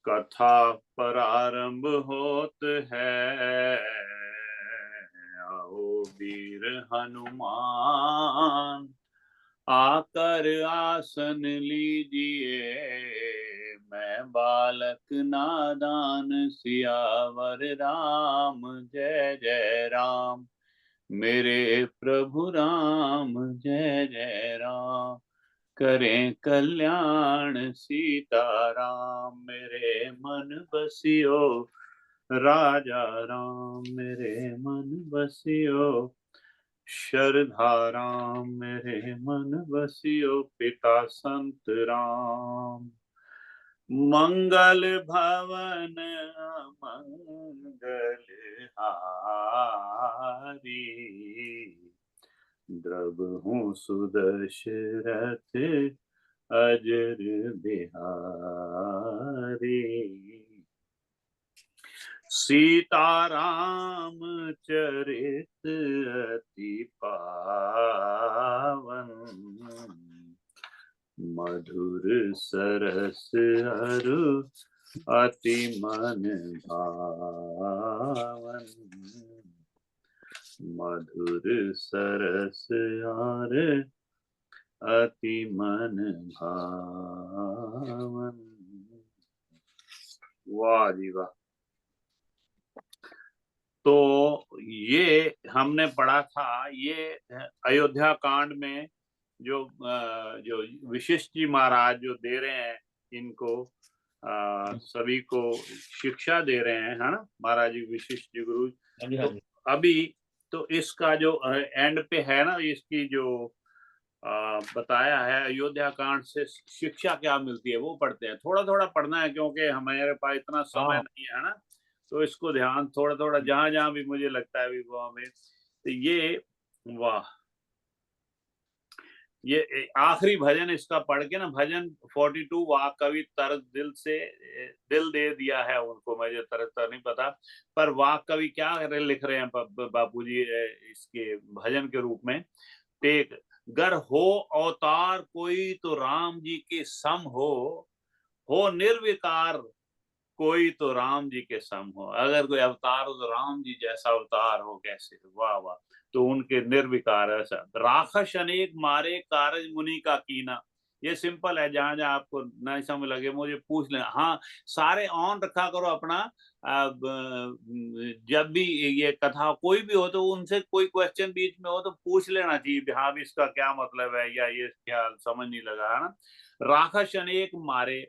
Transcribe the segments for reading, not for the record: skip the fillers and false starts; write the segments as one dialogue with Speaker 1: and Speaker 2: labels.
Speaker 1: कथा प्रारंभ होत है, आओ वीर हनुमान आकर आसन लीजिए। मैं बालक नादान सियावर राम, जय जय राम। मेरे प्रभु राम जय जय राम, करें कल्याण सीताराम। मेरे मन बसियो राजा राम, मेरे मन बसियो शरधाराम। मेरे मन बसियो पिता संत राम। मंगल भवन मंगल हारी, द्रवहु सुदशरथ अजर बिहारी। सीताराम चरित अति पावन, मधुर सरस अरु अति मन भावन। मधुर सरस अर अति मन भावन। वाह जी वाह। तो ये हमने पढ़ा था, ये अयोध्या कांड में जो वशिष्ठ जी महाराज जो दे रहे हैं इनको, सभी को शिक्षा दे रहे हैं, है ना महाराज जी, वशिष्ठ जी गुरु। तो अभी तो इसका जो एंड पे है ना, इसकी जो बताया है अयोध्या कांड से शिक्षा क्या मिलती है वो पढ़ते हैं। थोड़ा थोड़ा पढ़ना है क्योंकि हमारे पास इतना समय नहीं है ना, तो इसको ध्यान थोड़ा थोड़ा जहां जहां भी मुझे लगता है वो हमें। तो ये वाह, ये आखिरी भजन इसका पढ़ के ना, भजन 42, वाह कवि तर्क दिल से दिल दे दिया है उनको, मुझे तर्क तो नहीं पता, पर वाह कवि क्या लिख रहे हैं बापूजी इसके भजन के रूप में। टेक गर हो अवतार कोई तो राम जी के सम हो निर्विकार कोई तो राम जी के सम हो। अगर कोई अवतार हो तो राम जी जैसा अवतार हो, कैसे, वाह वाह। तो उनके निर्विकार ऐसा। राखश अनेक मारे कारज मुनि का कीना, ये सिंपल है, जहां जहां आपको नहीं समझ लगे मुझे पूछ लेना। हाँ, सारे ऑन रखा करो अपना, जब भी ये कथा कोई भी हो तो उनसे कोई क्वेश्चन बीच में हो तो पूछ लेना चाहिए, हाँ भी इसका क्या मतलब है, या ये क्या समझ नहीं लगा, है ना। राखश अनेक मारे,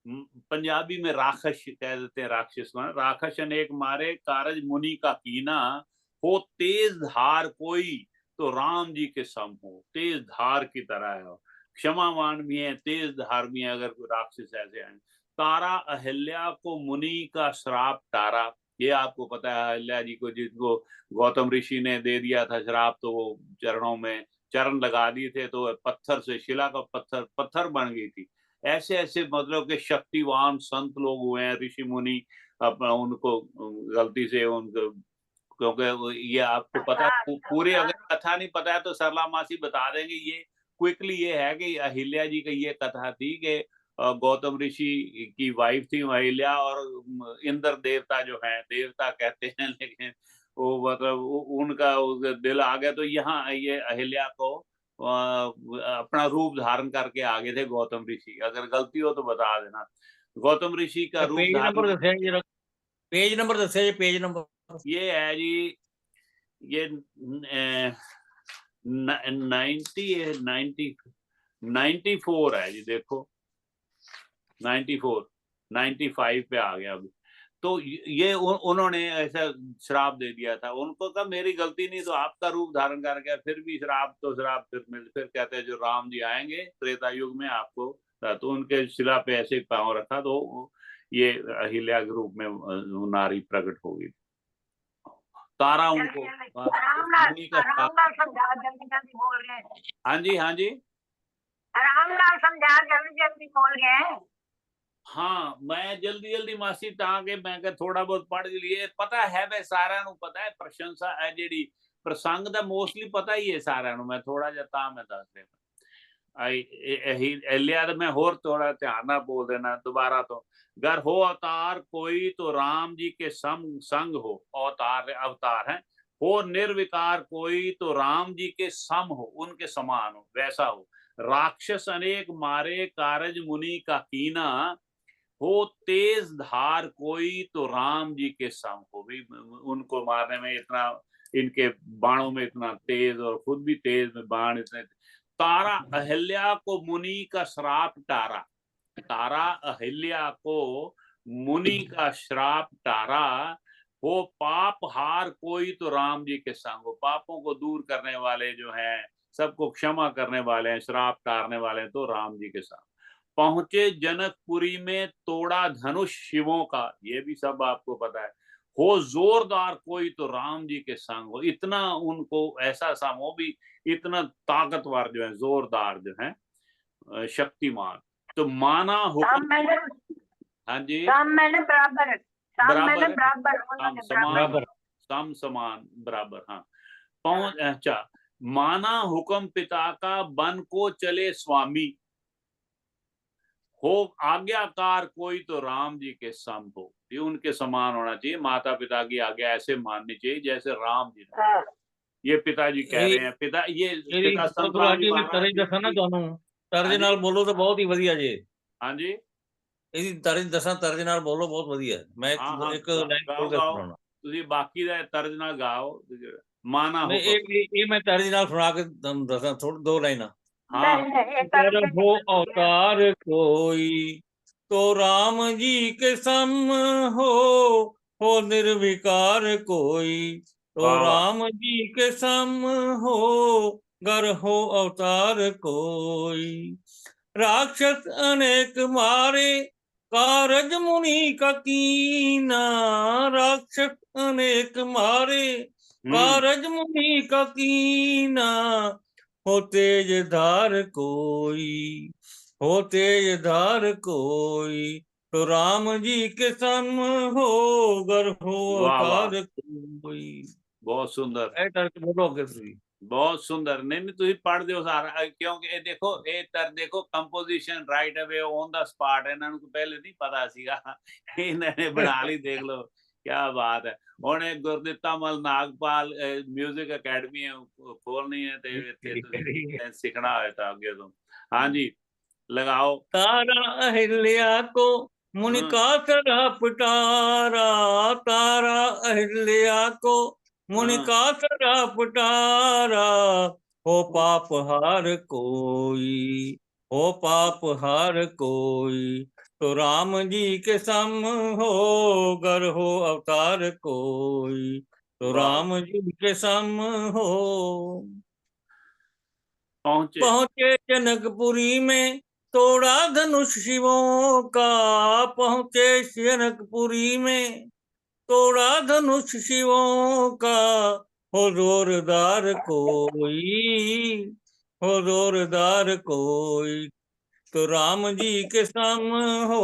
Speaker 1: पंजाबी में राखश कह देते हैं, राक्षस में। राखश अनेक मारे कारज मुनि का कीना, हो तेज धार कोई तो राम जी के सम हो। तेज धार की तरह है, क्षमावान भी है, तेज धार भी है, अगर कोई राक्षस ऐसे आए। तारा अहिल्या को मुनि का श्राप तारा, ये आपको पता है अहिल्या जी को, जिनको गौतम ऋषि ने दे दिया था श्राप, तो वो चरणों में चरण लगा दिए थे, तो पत्थर से, शिला का पत्थर बन गई थी। ऐसे ऐसे मतलब के शक्तिवान संत लोग हुए हैं, ऋषि मुनि, अपना उनको गलती से उनको, क्योंकि ये आपको पता है पूरी, अगर कथा नहीं पता है तो सरला मासी बता देंगे। ये क्विकली ये है कि अहिल्या जी की ये कथा थी कि गौतम ऋषि की वाइफ थी अहिल्या, और इंद्र देवता जो है, देवता कहते हैं लेकिन वो मतलब उनका दिल आ गया, तो यहाँ ये अहिल्या को अपना रूप धारण करके आगे थे गौतम ऋषि। अगर गलती हो तो बता देना। गौतम ऋषि का रूप
Speaker 2: पेज नंबर दसे जी, पेज नंबर दसे जी, पेज नंबर
Speaker 1: ये है जी, ये 94 है जी, देखो 94, 95 पे आ गया अभी। तो ये उन्होंने ऐसा श्राप दे दिया था उनको, कहा मेरी गलती नहीं, तो आपका रूप धारण कर गया, फिर भी श्राप तो श्राप। फिर कहते हैं जो राम जी आएंगे त्रेता युग में आपको, तो उनके शिला पे ऐसे पांव रखा, तो ये अहिल्या के रूप में नारी प्रकट हो गई। तारा उनको
Speaker 3: रामलाल समझा, जल्दी जल्दी बोल रहे हैं।
Speaker 1: हाँ जी, हाँ जी,
Speaker 3: रामलाल समझा, जल्दी जल्दी बोल रहे हैं।
Speaker 1: हाँ मैं जल्दी जल्दी मासी ताके मैं थोड़ा बहुत पढ़ लिए, पता है वे सारा नु पता है, प्रशंसा है जेडी प्रसंग दा मोस्टली पता ही है सारा नु, मैं थोड़ा जा ता मैं दस रहा। अहिल्या मैं होर थोड़ा ध्यान ना बोल देना दोबारा। तो गर हो अवतार कोई तो राम जी के संग हो, अवतार है। हो निर्विकार कोई तो राम जी के सम हो, उनके समान हो, वैसा हो। राक्षस अनेक मारे कारज मुनि का कीना, हो तेज धार कोई तो राम जी के सम हो। भी उनको मारने में इतना, इनके बाणों में इतना तेज, और खुद भी तेज में बाण इतने। तारा अहिल्या को मुनि का श्राप टारा, तारा अहिल्या को मुनि का श्राप टारा। वो पाप हार कोई तो राम जी के संग हो, पापों को दूर करने वाले जो हैं, सबको क्षमा करने वाले हैं, श्राप टारने वाले हैं, तो राम जी के संग। पहुंचे जनकपुरी में तोड़ा धनुष शिवों का, ये भी सब आपको पता है। हो जोरदार कोई तो राम जी के संग हो, इतना उनको ऐसा सम हो भी, इतना ताकतवर जो है, जोरदार जो है, शक्तिमान। तो माना हुक्म,
Speaker 3: शाम मैंने
Speaker 1: हाँ जी,
Speaker 3: शाम मैंने बराबर, शाम मैंने
Speaker 1: बराबर है,
Speaker 3: बराबर,
Speaker 1: सम
Speaker 3: उन्होंने
Speaker 1: समान,
Speaker 2: बराबर।
Speaker 1: सम समान बराबर। हाँ, पहुंच, अच्छा, माना हुक्म पिता का बन को चले स्वामी, हो आज्ञाकार कोई तो राम जी के सम हो। ये उनके समान होना चाहिए, माता पिता की आज्ञा ऐसे माननी चाहिए जैसे राम जी ने।
Speaker 3: हाँ,
Speaker 1: ये पिताजी कह
Speaker 2: ਇਹ
Speaker 1: रहे हैं, पिता ये
Speaker 2: ਇਹਦੀ
Speaker 1: पिता
Speaker 2: ਬਹੁਤ
Speaker 1: संतराम जी
Speaker 2: ਵਾਰੀ
Speaker 1: महाराज
Speaker 2: ਤਰਜ ਦੱਸਾਂ ਨਾ
Speaker 1: जी।
Speaker 2: ਤੁਹਾਨੂੰ, ਤਰਜ
Speaker 1: हाँ जी,
Speaker 2: ਨਾਲ ਬੋਲੋ ਤਾਂ ਬਹੁਤ ਹੀ ਵਧੀਆ ਜੇ।
Speaker 1: हाँ जी,
Speaker 2: ਇਹਦੀ ਤਰਜ ਦੱਸਾਂ, ਤਰਜ ਨਾਲ ਬੋਲੋ ਬਹੁਤ ਵਧੀਆ। ਮੈਂ
Speaker 1: हाँ हाँ,
Speaker 2: ਇੱਕ ਲਾਈਨ
Speaker 1: गाओ
Speaker 2: ਬੋਲ ਕੇ
Speaker 1: गाओ,
Speaker 2: ਸੁਣਾਉਣਾ।
Speaker 1: तुझे बाकी दा तर्ज ना गाओ, माना
Speaker 2: ਨਹੀਂ
Speaker 1: हुक्म।
Speaker 2: ਇਹ ਮੈਂ ਤਰਜ ਨਾਲ ਸੁਣਾ ਕੇ ਤੁਹਾਨੂੰ ਦੱਸਾਂ, ਥੋੜੀ ਦੋ ਲਾਈਨਾਂ।
Speaker 1: हाँ,
Speaker 3: नहीं, एक
Speaker 2: गर
Speaker 3: तरफ से
Speaker 2: हो
Speaker 3: निकल गया।
Speaker 2: अवतार कोई तो राम जी के सम हो निर्विकार कोई तो
Speaker 1: वाह वाह,
Speaker 2: राम जी के सम हो, गर हो अवतार कोई। राक्षस अनेक मारे कारज मुनि का कीना, राक्षस अनेक मारे कारज मुनि का कीना, हो तेज धार कोई, हो तेज धार कोई तो राम जी के सम हो, गर हो
Speaker 1: वाह वाह,
Speaker 2: अवतार कोई।
Speaker 1: बहुत सुंदर,
Speaker 2: ऐ करके बोलो अगे ਤੁਸੀਂ।
Speaker 1: बहुत सुंदर। नहीं नहीं, तुम पढ़ दो सारा, क्योंकि ये देखो, ये तर देखो composition right away on the spot है, इन्होंने को पहले नहीं पता सीगा, इन्होंने बना ली, देख लो क्या बात है। ਉਹਨੇ ਗੁਰਦਿੱਤਾ ਮਲ ਨਾਗਪਾਲ म्यूजिक अकेडमी खोलनी है, ते इत्थे तुसीं सीखना होए तां अगे तो। हाँ जी, लगाओ।
Speaker 2: तारा अहिल्या को मुनि का श्राप टारा, तारा अहिल्या को मुनि का श्राप टारा, हो पाप हार कोई, हो पाप हार कोई तो राम जी के सम हो, गर हो अवतार कोई तो
Speaker 1: वाह,
Speaker 2: राम जी के सम हो।
Speaker 1: पहुंचे,
Speaker 2: पहुंचे जनकपुरी में तोड़ा धनुष शिवों का, पहुंचे जनकपुरी में तोड़ा धनुष शिवों का, हो जोरदार कोई, हो जोरदार कोई तो राम जी के सम हो,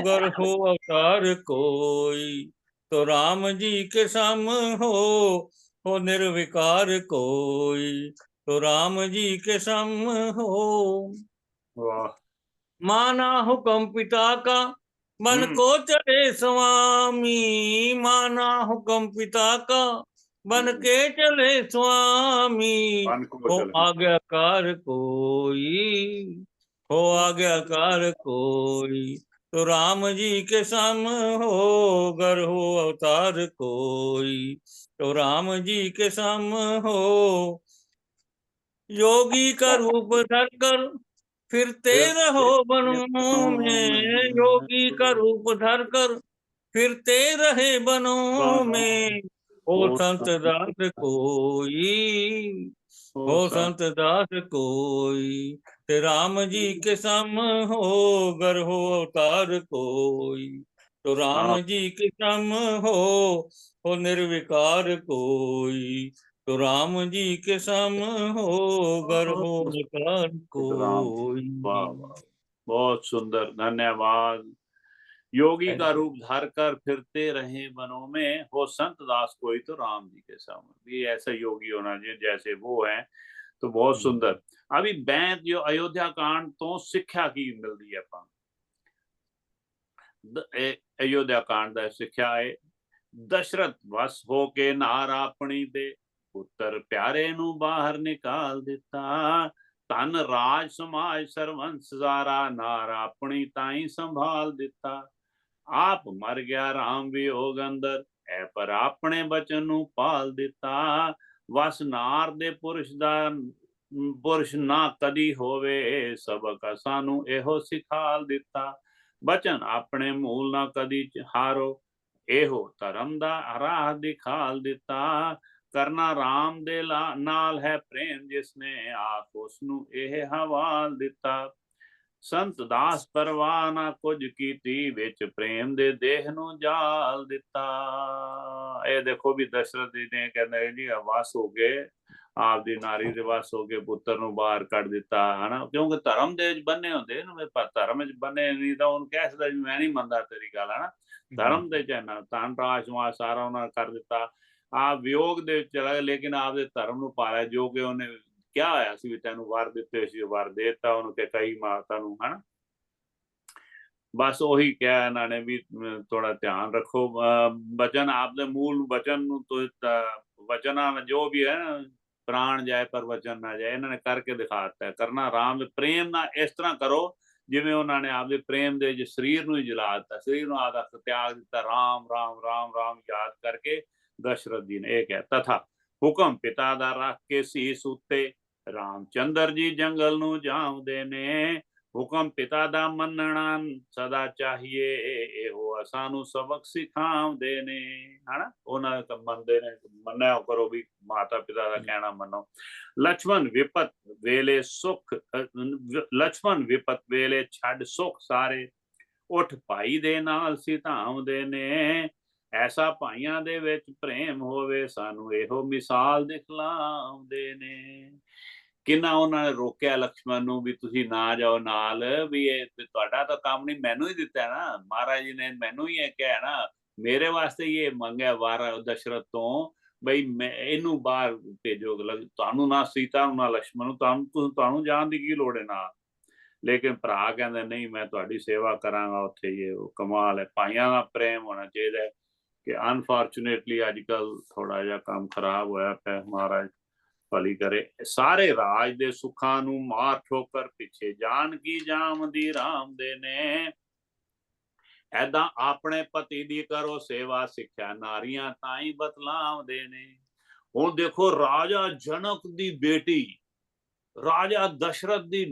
Speaker 2: गर हो अवतार कोई तो राम जी के सम हो निर्विकार कोई तो राम जी के सम हो।
Speaker 1: वाह,
Speaker 2: माना हुक्म पिता का बन को चले स्वामी, माना हुक्म पिता का बन के चले स्वामी,
Speaker 1: बन को
Speaker 2: हो
Speaker 1: चले,
Speaker 2: आज्ञाकार कोई, हो आज्ञाकार कोई तो राम जी के सम हो, गर हो अवतार कोई तो राम जी के सम हो। योगी का रूप धरकर फिरते रहो बनों में, योगी का रूप धरकर फिरते रहे बनों में, हो संत दास कोई, हो संत दास कोई ते राम जी के सम हो, गर हो अवतार कोई तो राम जी के सम हो निर्विकार कोई तो राम जी के सम हो, गर हो अवतार कोई।
Speaker 1: वाह वाह, बहुत सुंदर, धन्यवाद। योगी का रूप धर कर फिरते रहे वनों में, हो संत दास कोई तो राम जी के सामने। भी ऐसा योगी होना चाहिए जैसे वो है। तो बहुत सुंदर। अभी बैंत जो अयोध्या कांड तो सिक्ख्या की मिलती है ਆਪਾਂ अयोध्या कांड ਦਾ ਸਿੱਖਿਆ ਹੈ ਦਸ਼ਰਥ ਵਸ ਹੋ ਕੇ ਨਾਰ ਆਪਣੀ ਦੇ ਪੁੱਤਰ ਪਿਆਰੇ ਨੂੰ ਬਾਹਰ ਨਿਕਾਲ ਦਿੱਤਾ ਧਨ ਰਾਜ ਸਮਾਜ ਸਰਵੰਸ ਸਾਰਾ ਨਾਰ ਆਪਣੀ ਤਾਈ ਸੰਭਾਲ ਦਿੱਤਾ ਆਪ ਮਰ ਗਿਆ ਰਾਮ ਵਿਯੋਗ ਅੰਦਰ ਐ ਪਰ ਆਪਣੇ ਬਚਨ ਨੂੰ ਪਾਲ ਦਿੱਤਾ ਵਸ ਨਾਰ ਦੇ ਪੁਰਸ਼ ਨਾ ਕਦੀ ਹੋਵੇ ਸਬਕ ਸਾਨੂੰ ਇਹੋ ਸਿਖਾਲ ਦਿੱਤਾ ਬਚਨ ਆਪਣੇ ਮੂਲ ਨਾ ਕਦੀ ਹਾਰੋ ਇਹੋ ਧਰਮ ਦਾ ਰਾਹ ਦਿਖਾਲ ਦਿੱਤਾ ਕਰਨਾ ਰਾਮ ਦੇ ਨਾਲ ਹੈ ਪ੍ਰੇਮ ਜਿਸਨੇ ਆਪ ਉਸ ਨੂੰ ਇਹ ਹਵਾਲ ਦਿੱਤਾ ਸੰਤ ਦਾਸ ਪਰਵਾਹ ਨਾ ਕੁਝ ਕੀਤੀ ਵਿੱਚ ਪ੍ਰੇਮ ਦੇ ਦੇਹ ਨੂੰ ਜਾਲ ਦਿੱਤਾ ਇਹ ਦੇਖੋ ਵੀ ਦਸ਼ਰਥ ਜੀ ਨੇ ਕਹਿੰਦੇ ਜੀ ਵਸ ਹੋ ਗਏ ਆਪਦੀ ਨਾਰੀ ਦੇ ਵਸ ਹੋ ਕੇ ਪੁੱਤਰ ਨੂੰ ਬਾਹਰ ਕੱਢ ਦਿੱਤਾ ਹਨਾ ਕਿਉਂਕਿ ਧਰਮ ਦੇ ਵਿੱਚ ਬੰਨੇ ਹੁੰਦੇ ਨੇ ਪਰ ਧਰਮ ਵਿੱਚ ਬੰਨੇ ਨਹੀਂ ਤਾਂ ਉਹਨੂੰ ਕਹਿ ਸਕਦਾ ਵੀ ਮੈਂ ਨਹੀਂ ਮੰਨਦਾ ਤੇਰੀ ਗੱਲ ਹਨਾ ਧਰਮ ਦੇ ਚੈਨਾ ਧਨ ਰਾਜ ਸਮਾਜ ਸਾਰਾ ਉਹਨਾਂ ਕਰ ਦਿੱਤਾ ਆਪ ਵਿਯੋਗ ਦੇ ਵਿੱਚ ਚਲਾ ਗਿਆ ਲੇਕਿਨ ਆਪਦੇ ਧਰਮ ਨੂੰ ਪਾਲਿਆ ਜੋ ਕਿ ਉਹਨੇ ਕਿਹਾ ਹੋਇਆ ਸੀ ਵੀ ਤੈਨੂੰ ਵਰ ਦਿੱਤੇ ਸੀ ਵਰ ਦੇਤਾ ਉਹਨੂੰ ਕਿ ਕਈ ਮਾਤਾ ਨੂੰ ਹਨਾ ਬਸ ਉਹੀ ਕਿਹਾ ਇਹਨਾਂ ਨੇ ਵੀ ਥੋੜਾ ਧਿਆਨ ਰੱਖੋ ਬਚਨ ਆਪਦੇ ਮੂਲ ਬਚਨ ਨੂੰ ਵਚਨਾਂ ਜੋ ਵੀ ਹੈ ਨਾ ਪ੍ਰਾਣ ਜਾਏ ਪਰ ਵਚਨ ਨਾ ਜਾਏ ਇਹਨਾਂ ਨੇ ਕਰਕੇ ਦਿਖਾਤਾ ਕਰਨਾ ਰਾਮ ਦੇ ਪ੍ਰੇਮ ਨਾਲ ਇਸ ਤਰ੍ਹਾਂ ਕਰੋ ਜਿਵੇਂ ਉਹਨਾਂ ਨੇ ਆਪਦੇ ਪ੍ਰੇਮ ਦੇ ਸਰੀਰ ਨੂੰ ਹੀ ਜਲਾ ਦਿੱਤਾ ਸਰੀਰ ਨੂੰ ਆਦਾ ਤਿਆਗ ਦਿੱਤਾ ਰਾਮ ਰਾਮ ਰਾਮ ਰਾਮ ਯਾਦ ਕਰਕੇ ਦਸ਼ਰਥ ਜੀ ਨੇ ਇਹ ਕਿਹਾ ਤਥਾ ਹੁਕਮ ਪਿਤਾ ਦਾ ਰੱਖ ਕੇ ਸੀਸ ਉੱਤੇ ਰਾਮਚੰਦਰ ਜੀ ਜੰਗਲ ਨੂੰ ਜਾਉਂਦੇ ਨੇ ਹੁਕਮ ਪਿਤਾ ਦਾ ਮੰਨਣਾ ਸਦਾ ਚਾਹੀਏ ਇਹੋ ਸਾਨੂੰ ਸਬਕ ਸਿਖਾਉਂਦੇ ਨੇ ਹਨਾ ਉਹਨਾਂ ਦਾ ਮੰਨਦੇ ਨੇ ਮੰਨਿਆ ਕਰੋ ਵੀ ਮਾਤਾ ਪਿਤਾ ਦਾ ਕਹਿਣਾ ਮੰਨੋ ਲక్ష్మణ ਵਿਪਤ ਵੇਲੇ ਸੁਖ ਲక్ష్మణ ਵਿਪਤ ਵੇਲੇ ਛੱਡ ਸੁਖ ਸਾਰੇ ਉੱਠ ਭਾਈ ਦੇ ਨਾਲ ਸਿਧਾਉਂਦੇ ਨੇ ਐਸਾ ਭਾਈਆਂ ਦੇ ਵਿੱਚ ਪ੍ਰੇਮ ਹੋਵੇ ਸਾਨੂੰ ਇਹੋ ਮਿਸਾਲ ਦਿਖਲਾਉਂਦੇ ਨੇ ਕਿੰਨਾ ਉਹਨਾਂ ਨੇ ਰੋਕਿਆ ਲక్ష్మణ ਨੂੰ ਵੀ ਤੁਸੀਂ ਨਾ ਜਾਓ ਨਾਲ ਵੀ ਇਹ ਤੁਹਾਡਾ ਤਾਂ ਕੰਮ ਨਹੀਂ ਮੈਨੂੰ ਹੀ ਦਿੱਤਾ ਨਾ ਮਹਾਰਾਜ ਜੀ ਨੇ ਮੈਨੂੰ ਹੀ ਇਹ ਕਿਹਾ ਨਾ ਮੇਰੇ ਵਾਸਤੇ ਇਹ ਮੰਗਿਆ ਵਾਰ ਦਸ਼ਰਥ ਤੋਂ ਬਈ ਮੈਂ ਇਹਨੂੰ ਬਾਹਰ ਭੇਜੋ ਤੁਹਾਨੂੰ ਨਾ ਸੀਤਾ ਨੂੰ ਨਾ ਲక్ష్మణ ਨੂੰ ਤੁਹਾਨੂੰ ਜਾਣ ਦੀ ਕੀ ਲੋੜ ਹੈ ਨਾ ਲੇਕਿਨ ਭਰਾ ਕਹਿੰਦੇ ਨਹੀਂ ਮੈਂ ਤੁਹਾਡੀ ਸੇਵਾ ਕਰਾਂਗਾ ਉੱਥੇ ਇਹ ਕਮਾਲ ਹੈ ਭਾਈਆਂ ਦਾ ਪ੍ਰੇਮ ਹੋਣਾ ਚਾਹੀਦਾ ਹੈ ਕਿ ਅਨਫੋਰਚੂਨੇਟਲੀ ਅੱਜ ਕੱਲ ਥੋੜਾ ਜਿਹਾ ਕੰਮ ਖਰਾਬ ਹੋਇਆ ਪਿਆ ਮਹਾਰਾਜ ਭਲੀ ਕਰੇ ਸਾਰੇ ਰਾਜ ਦੇ ਸੁੱਖਾਂ ਨੂੰ ਮਾਰ ਠੋਕਰ ਪਿੱਛੇ ਜਾਨਕੀ ਜਾਮਦੀ ਰਾਮ ਦੇ ਨੇ ਐਦਾਂ ਆਪਣੇ ਪਤੀ ਦੀ ਕਰੋ ਸੇਵਾ ਸਿੱਖਿਆ ਨਾਰੀਆਂ ਤਾਂ ਹੀ ਬਤਲਾਉਂਦੇ ਨੇ ਹੁਣ ਦੇਖੋ ਰਾਜਾ ਜਨਕ ਦੀ ਬੇਟੀ ਰਾਜਾ ਦਸ਼ਰਥ ਦੀ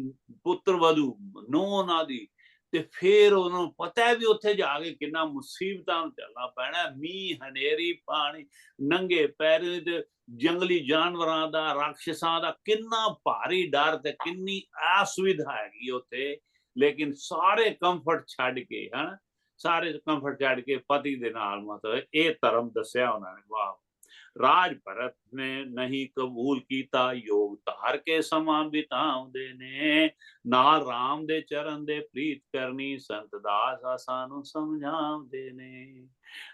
Speaker 1: ਪੁੱਤਰ ਵਧੂ ਨੂੰਹ ਦੀ ਤੇ ਫਿਰ ਉਹਨੂੰ ਪਤਾ ਵੀ ਉੱਥੇ ਜਾ ਕੇ ਕਿੰਨਾ ਮੁਸੀਬਤਾਂ ਨੂੰ ਝੱਲਣਾ ਪੈਣਾ ਮੀਂਹ ਹਨੇਰੀ ਪਾਣੀ ਨੰਗੇ ਪੈਰ ਤੇ ਜੰਗਲੀ ਜਾਨਵਰਾਂ ਦਾ ਰਾਖਸ਼ਾਂ ਦਾ ਕਿੰਨਾ ਭਾਰੀ ਡਰ ਤੇ ਕਿੰਨੀ ਅਸੁਵਿਧਾ ਹੈਗੀ ਉੱਥੇ ਲੇਕਿਨ ਸਾਰੇ ਕੰਫਰਟ ਛੱਡ ਕੇ ਹਨਾ ਸਾਰੇ ਕੰਫਰਟ ਛੱਡ ਕੇ ਪਤੀ ਦੇ ਨਾਲ ਮਤਲਬ ਇਹ ਧਰਮ ਦੱਸਿਆ ਉਹਨਾਂ ਨੇ ਵਾਹ ਰਾਜ ਭਰਤ ਨੇ ਨਹੀਂ ਕਬੂਲ ਕੀਤਾ ਯੋਗ ਧਾਰ ਕੇ ਸਮਾਂ ਬਿਤਾਉਂਦੇ ਨੇ ਨਾਲ ਰਾਮ ਦੇ ਚਰਨ ਦੇ ਪ੍ਰੀਤ ਕਰਨੀ ਸੰਤ ਦਾਸ ਸਾਨੂੰ ਸਮਝਾਉਂਦੇ ਨੇ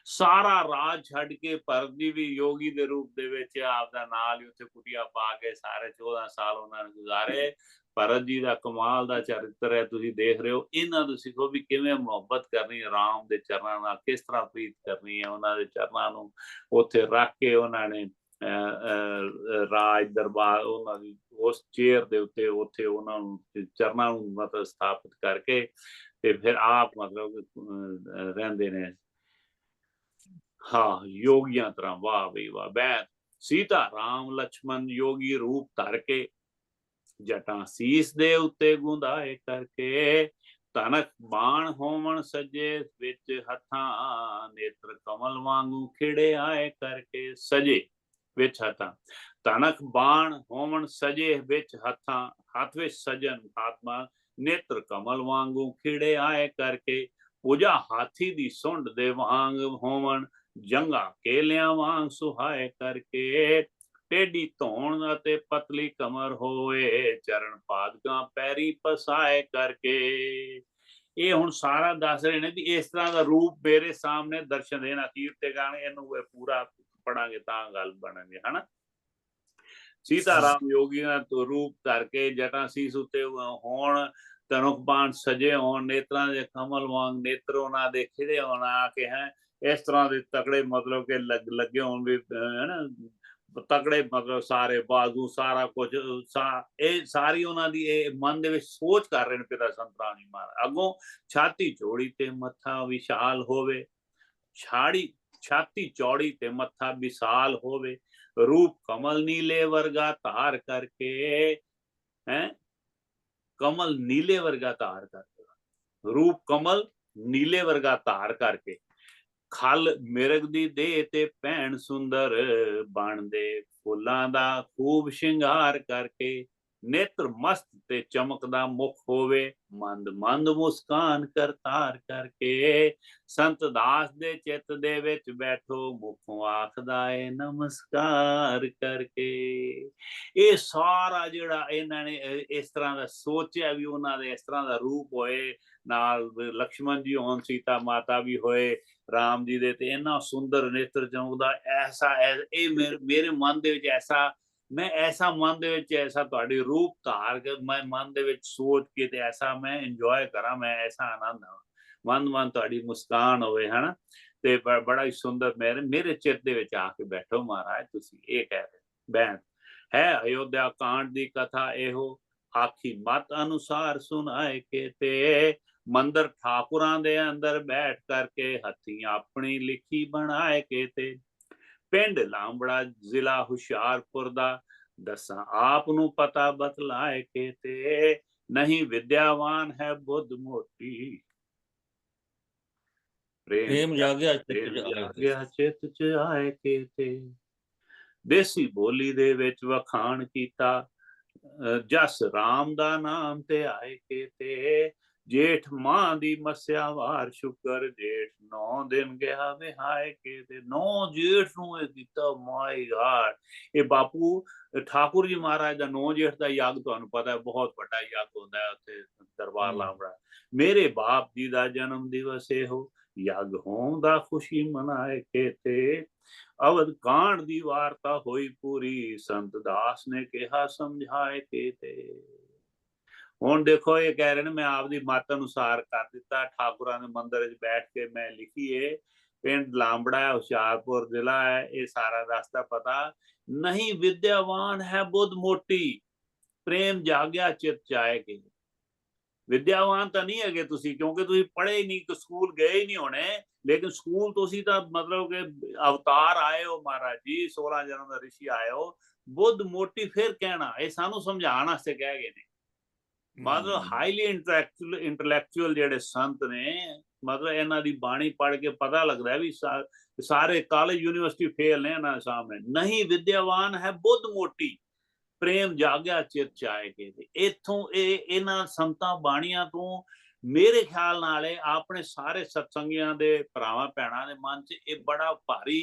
Speaker 1: ਸਾਰਾ ਰਾਜ ਛੱਡ ਕੇ ਭਰਤ ਜੀ ਵੀ ਯੋਗੀ ਦੇ ਰੂਪ ਦੇ ਵਿੱਚ ਆਪਦਾ ਨਾਲ ਹੀ ਉੱਥੇ ਕੁਟੀਆ ਪਾ ਕੇ ਸਾਰੇ 14 ਸਾਲ ਉਹਨਾਂ ਨੇ ਗੁਜ਼ਾਰੇ ਭਰਤ ਜੀ ਦਾ ਕਮਾਲ ਦਾ ਚਰਿੱਤਰ ਹੈ ਤੁਸੀਂ ਦੇਖ ਰਹੇ ਹੋ ਇਹਨਾਂ ਤੋਂ ਸਿੱਖੋ ਵੀ ਕਿਵੇਂ ਮੁਹੱਬਤ ਕਰਨੀ ਰਾਮ ਦੇ ਚਰਨਾਂ ਨਾਲ ਕਿਸ ਤਰ੍ਹਾਂ ਪ੍ਰੀਤ ਕਰਨੀ ਹੈ ਉਹਨਾਂ ਦੇ ਚਰਨਾਂ ਨੂੰ ਉੱਥੇ ਰੱਖ ਕੇ ਉਹਨਾਂ ਨੇ ਰਾਜ ਦਰਬਾਰ ਉਹਨਾਂ ਦੀ ਉਸ ਚੇਅਰ ਦੇ ਉੱਥੇ ਉਹਨਾਂ ਨੂੰ ਚਰਨਾਂ ਨੂੰ ਮਤਲਬ ਸਥਾਪਿਤ ਕਰਕੇ ਤੇ ਫਿਰ ਆਪ ਮਤਲਬ ਰਹਿੰਦੇ ਨੇ ਹਾਂ ਯੋਗੀਆਂ ਤਰ੍ਹਾਂ ਵਾਹ ਬਈ ਵਾਹ ਬੈਠ ਸੀਤਾ ਰਾਮ ਲక్ష్మణ ਯੋਗੀ ਰੂਪ ਧਰ ਕੇ ਜਟਾਂ ਸੀਸ ਦੇ ਉੱਤੇ ਗੁੰਦਾਏ ਕਰਕੇ ਤਨਕ ਬਾਣ ਹੋਵਣ ਸੱਜੇ ਵਿੱਚ ਹੱਥਾਂ ਨੇਤਰ ਕਮਲ ਵਾਂਗੂ ਖਿੜੇ ਆਏ ਕਰਕੇ ਸਜੇ ਵਿੱਚ ਹੱਥਾਂ ਤਨਕ ਬਾਣ ਹੋਵਣ ਸਜੇ ਵਿੱਚ ਹੱਥਾਂ ਹੱਥ ਵਿੱਚ ਸਜਨ ਆਤਮਾ ਨੇਤਰ ਕਮਲ ਵਾਂਗੂ ਖਿੜੇ ਆਏ ਕਰਕੇ ਪੂਜਾ ਹਾਥੀ ਦੀ ਸੁੰਡ ਦੇ ਵਾਂਗ ਹੋਵਣ ਜੰਗਾ ਕੇਲਿਆਂ ਵਾਂਗ ਸੁਹਾਏ ਕਰਕੇ ਟੇਢੀ ਧੌਣ ਅਤੇ ਪਤਲੀ ਕਮਰ ਹੋਏ ਚਰਨ ਪਾਦਕਾਂ ਪੈਰੀ ਪਸਾਏ ਕਰਕੇ ਇਹ ਹੁਣ ਸਾਰਾ ਦੱਸ ਰਹੇ ਨੇ ਵੀ ਇਸ ਤਰ੍ਹਾਂ ਦਾ ਰੂਪ ਮੇਰੇ ਸਾਹਮਣੇ ਦਰਸ਼ਨ ਦੇਣਾ ਅਖੀਰ ਤੇ ਗਾਣੇ ਇਹਨੂੰ ਪੂਰਾ ਪੜਾਂਗੇ ਤਾਂ ਗੱਲ ਬਣਾਂਗੇ ਹਨਾ सीता राम योगी ना तो रूप करके जटा सीस उते होण तनुख बाण सजे होण नेत्रां दे कमल वांग नेत्र उन्हां दे खिड़े होण आके हैं इस तरह दे तगड़े मतलब के लगे होण भी है ना तगड़े मतलब सारे बाजू सारा कुछ सारी उन्हां दी मन दे विच सोच कर रहे ने पिता संत राम जी महाराज अगों छाती चौड़ी ते मत्था विशाल होवे छाड़ी छाती चौड़ी ते मत्था विशाल होवे रूप कमल नीले वर्गा तार करके हैं कमल नीले वर्गा तार करके रूप कमल नीले वर्गा तार करके खल मिरग दी दे ते भैन सुंदर बन दे फुलां दा खूब श्रृंगार करके नेत्र मस्त ते चमकदा मुख होवे मंद मंद मुस्कान करतार करके संत दास दे चित दे विच बैठो मुखों आखदा है नमस्कार करके ये सारा जिहड़ा इन्हां ने इस तरह दा सोचिया भी उन्हां दे इस तरह दा रूप होए नाल लक्ष्मण जी होन सीता माता भी होए राम जी दे ते इन्ना सुंदर नेत्र चमकदा ऐसा मेरे मन दे विच ऐसा मैं ऐसा मन दे विच ऐसा तुहाडी रूप धार के मैं मन दे विच सोच के ते ऐसा मैं इंजॉय करा मैं ऐसा आनंद मन मन तुहाडी मुस्कान होवे है ना ते बड़ा ही सुंदर मेरे चित दे विच आके बैठो महाराज तुसी ये कह रहे बैठ है अयोध्या कांड दी कथा एहो आखी मत अनुसार सुनाए के ते मंदिर ठाकुरां दे अंदर बैठ करके हथी अपनी लिखी बनाए के ते पिंड लांबड़ा जिला हुशियारपुर दा दसा आप नू पता बतलाए के ते नहीं विद्यावान है बुद्ध मोटी
Speaker 2: प्रेम जागया
Speaker 1: चित च आए के ते देसी बोली दे विच वखाण कीता जस राम दा नाम ते आए के ते जेठ मां दी मस्या वार शुक्र जेठ 9 दिन गया विहाय के ते 9 जेठ नू कीता माय गॉड ये बापू ठाकुर जी महाराज दा 9 जेठ दा यज्ञ तुहानू पता है बहुत बड़ा यज्ञ होंदा है उत्थे दरबार लांबड़ा मेरे बाप जी दा जन्म दिवस हो यज्ञ होंदा खुशी मनाए के ते अवध कांड दी वार्ता होई पूरी संत दास ने कहा समझाए के ते ਹੁਣ देखो ये कह रहे ने मैं आपकी मत अनुसार कर दिता ठाकुरां दे मंदिर च बैठ के मैं लिखीए पिंड लांबड़ा है हुशियारपुर जिला है ये सारा रास्ता पता नहीं विद्यावान है बुद्ध मोटी प्रेम जागया चित जाएगी विद्यावान तो नहीं है तुसी क्योंकि तुसी पढ़े ही नहीं स्कूल गए ही नहीं होने लेकिन स्कूल तुसी तो मतलब के अवतार आए हो महाराज जी 16 जन्म का ऋषि आए हो बुद्ध मोटी फिर कहना ये सानू समझाने वास्ते कह गए ने मतलब हाईली इंटलैक्चुअल जेडे संत ने मतलब इन्हां दी बाणी पढ़ के पता लगता है भी सारे कॉलेज यूनिवर्सिटी फेल ने इन्हां सामने नहीं विद्यावान है बुद्ध मोटी प्रेम जागया चित चाहे के इथों इन्हां संतां बाणियां तो मेरे ख्याल नाल अपने सारे सत्संगियां दे भरावां भैणां दे मन च ये बड़ा भारी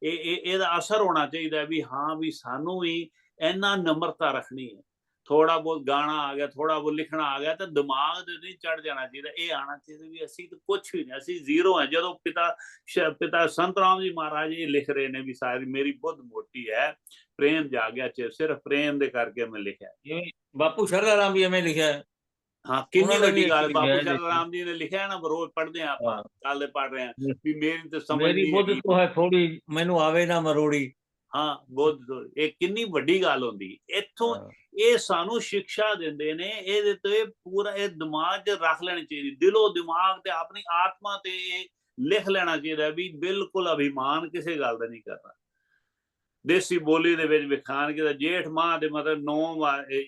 Speaker 1: ਇਹਦਾ असर होना चाहिए भी हाँ भी सानू भी इन्ना नम्रता रखनी है थोड़ा बहुत गाना आ गया थोड़ा बहुत लिखना आ गया तो दिमाग ते नहीं चढ़ जाना चाहिए ये आना चाहिए भी असी तो कुछ भी नहीं असी जीरो है जो पिता संत राम जी महाराज ये लिख रहे ने भी सारी मेरी बुद्ध मोटी है प्रेम जागया सिर्फ प्रेम दे करके मैं लिखा
Speaker 2: बापू शरदा राम भी हमें लिखा है
Speaker 1: हाँ कितनी बड़ी गल बापू शरदा राम जी ने लिखा है ना रोज पढ़ते हैं आप कल पढ़ रहे हैं भी मेरी तो समझ
Speaker 2: मेरी बुद्ध तो है थोड़ी मैनू आवे ना मरोड़ी
Speaker 1: हाँ बुद्ध ये कितनी बड़ी गल होंदी इथों ये सानू शिक्षा देंदे ने ये तो पूरा ये दिमाग च रख लेनी चाहिए दिलो दिमाग ते अपनी आत्मा ते लिख लेना चाहिए भी बिल्कुल अभिमान किसी गल दा नहीं करना देसी बोली दे विच विखान के जेठ माह दे मतलब 9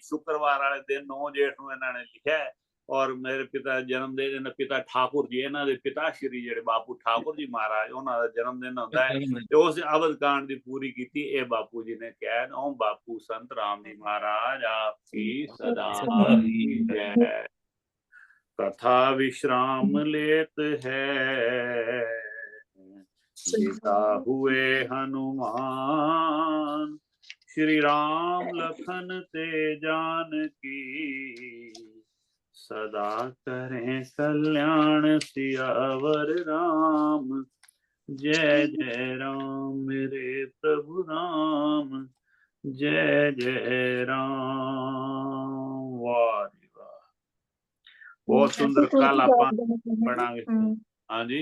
Speaker 1: शुक्रवार वाले दिन 9 जेठ नूं इन्हां ने लिखा है और मेरे पिता जन्मदिन पिता ठाकुर जी इन्हां दे पिता श्री जेडे बापू ठाकुर जी महाराज उन्हां दा जन्मदिन होंदा है ते उस अवध कांड दी पूरी कीती ए बापू जी ने कहा ओम बापू संत राम जी महाराज आपकी सदा जय कथा विश्राम लेत है सीता हुए हनुमान श्री राम लखन ते जानकी सदा करें कल्याण सियावर राम जय जय राम मेरे प्रभु राम जय जय राम। वाह जी वाह, बहुत सुंदर। कल आप पढ़ांगे। हाँ जी,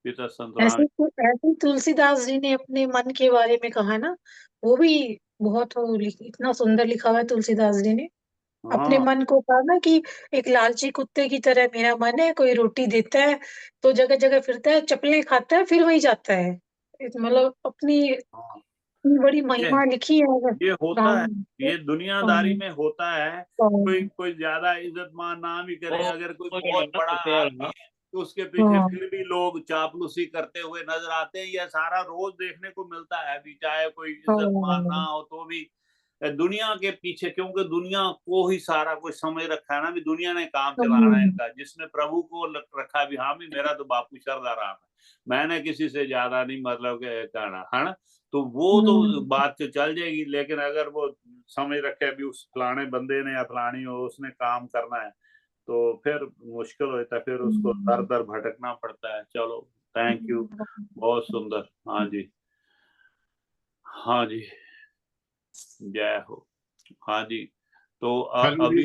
Speaker 1: पिता संत राम।
Speaker 4: ऐसे तुलसीदास जी ने अपने मन के बारे में कहा ना, वो भी बहुत इतना सुंदर लिखा हुआ है तुलसीदास जी ने। अपने
Speaker 1: हाँ
Speaker 4: मन को कहा ना कि एक लालची कुत्ते की तरह मेरा मन है, कोई रोटी देता है तो जगह जगह फिरता है, चप्पलें खाता है, फिर वहीं जाता है। मतलब अपनी
Speaker 1: हाँ,
Speaker 4: बड़ी
Speaker 1: ये
Speaker 4: महिमा लिखी है
Speaker 1: ये होता
Speaker 4: राम
Speaker 1: है,
Speaker 4: ने।
Speaker 1: ये दुनियादारी में होता है। कोई
Speaker 4: हाँ,
Speaker 1: कोई ज्यादा इज्जत मान ना भी करे,
Speaker 2: वो
Speaker 1: अगर कोई
Speaker 2: वो जो
Speaker 1: बहुत
Speaker 2: लगा
Speaker 1: बड़ा
Speaker 2: तो यार
Speaker 1: आदमी
Speaker 2: ना।
Speaker 1: है तो उसके पीछे
Speaker 4: हाँ,
Speaker 1: फिर भी लोग चापलूसी करते हुए नजर आते हैं। यह सारा रोज देखने को मिलता है भी, चाहे कोई इज्जत मान ना
Speaker 4: हाँ,
Speaker 1: हो तो भी दुनिया के पीछे, क्योंकि दुनिया को ही सारा कुछ समझ रखा है ना, भी दुनिया ने काम चलाना है
Speaker 4: हाँ,
Speaker 1: इनका। जिसने प्रभु को रखा भी, हाँ भी मेरा तो बापू शरदा राम है, मैंने किसी से ज्यादा नहीं मतलब के कहना है ना, तो वो तो बात तो चल जाएगी। लेकिन अगर वो समझ रखे भी उस फलाने बंदे ने या फलानी हो उसने काम करना है, तो फिर मुश्किल होता है, फिर उसको दर दर भटकना पड़ता है। चलो, थैंक यू, बहुत सुंदर। हाँ जी, हाँ जी, जय हो। हाँ जी, तो अभी